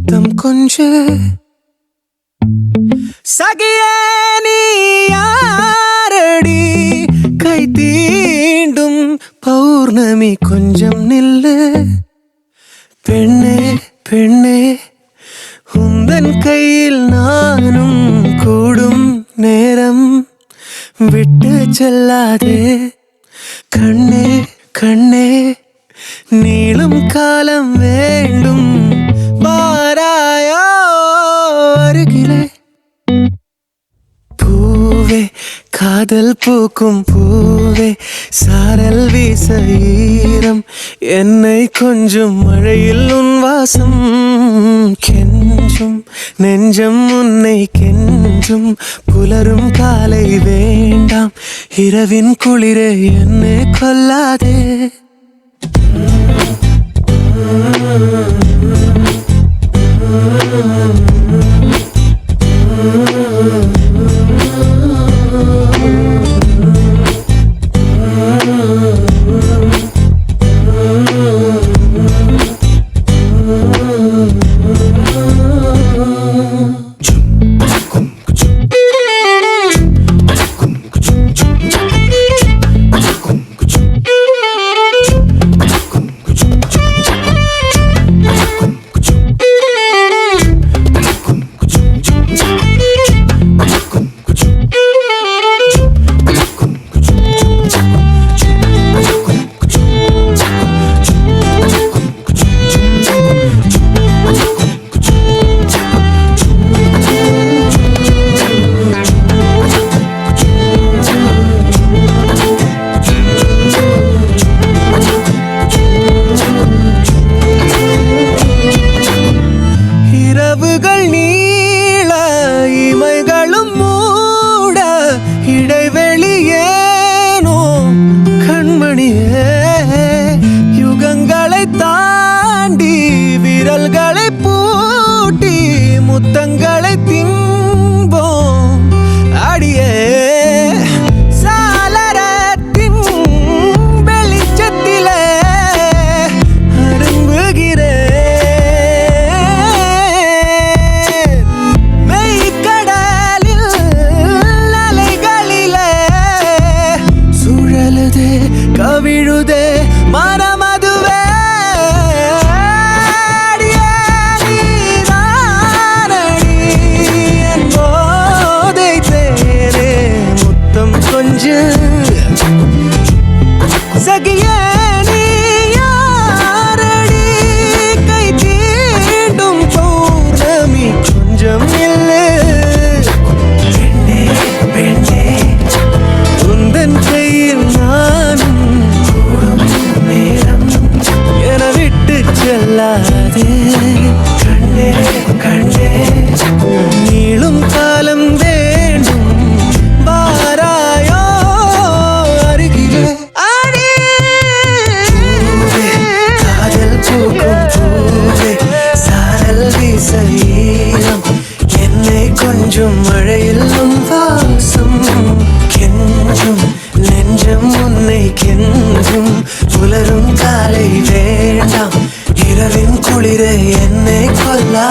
முத்தம் கொஞ்ச சகியே நீ யாரடி கை தீண்டும் பௌர்ணமி கொஞ்சம் நில்லு பெண்ணே பெண்ணே உந்தன் கையில் நானும் கூடும் நேரம் விட்டு செல்லாதே கண்ணே கண்ணே நீளும் காலம் வேண்டும் மாறாயோ அருகிலே பூவே காதல் பூக்கும் பூவே சாரல் வீச ஈரம் என்னை கொஞ்சம் மழையில் உன் வாசம் கெஞ்சும் நெஞ்சம் உன்னை கெஞ்சும் புலரும் காலை வேண்டாம் இரவின் குளிரே என்னை கொல்லாதே யுகங்களை தாண்டி விரல்களை பூட்டி முத்தங்களை தின்போம் அடியே சாளரத்தின் வெளிச்சத்திலே அரும்புகிறேன் மெய்க்கடலில் அலைகளிலே சுழலுதே கவிழுதே மனமதுவே போதை தேரே முத்தம் கொஞ்சம் சகியே நீ யாரடி கை தீண்டும் பௌர்ணமி கொஞ்சம் இல்லை பெண்ணே பெண்ணே உந்தன் கையில் நானும் செல்லாதே கண்ணே கண்ணே நீளும் காலம் வேண்டும் வாராயோ அருகிலே காதல் பூக்கும் பூவே சாரல் வீச ஈரம் என்னை கொஞ்சம் மழையில் உன் வாசம் கெஞ்சும் நெஞ்சம் உன்னை கெஞ்சும் புலரும் காலை வேண்டாம் இரவின் குளிரே என்னை கொல்லா